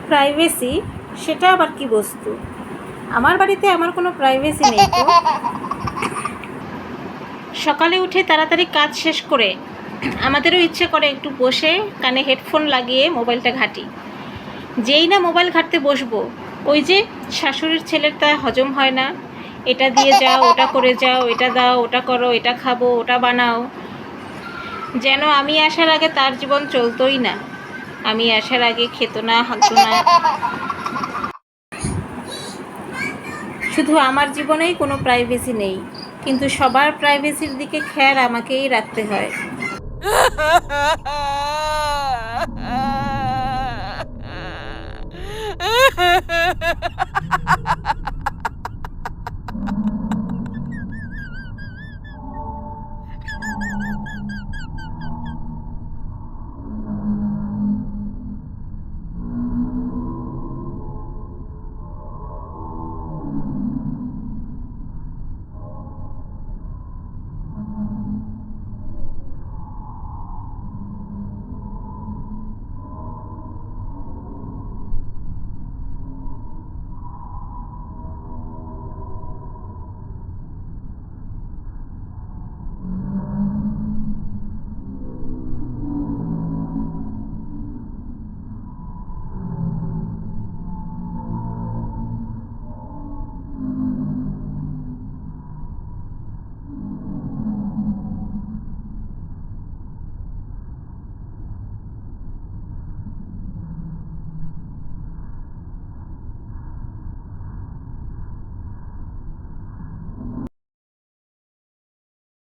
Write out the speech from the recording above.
Privacy সেটা আবার কি বস্তু? আমার বাড়িতে আমার কোনো প্রাইভেসি নেই তো। সকালে উঠে তাড়াতাড়ি কাজ শেষ করে আমাদেরও ইচ্ছে করে একটু বসে কানে হেডফোন লাগিয়ে মোবাইলটা ঘাঁটি। যেই না মোবাইল ঘাঁটতে বসবো, ওই যে শাশুড়ির ছেলের তা হজম হয় না, এটা দিয়ে যাও, ওটা করে যাও, এটা দাও, ওটা করো, এটা খাবো, ওটা বানাও। যেন আমি আসার আগে তার জীবন চলতোই না, আমি আসার আগে খেত না, হাঁকতো না। শুধু আমার জীবনেই কোনো প্রাইভেসি নেই, কিন্তু সবার প্রাইভেসির দিকে খেয়াল আমাকেই রাখতে হয়।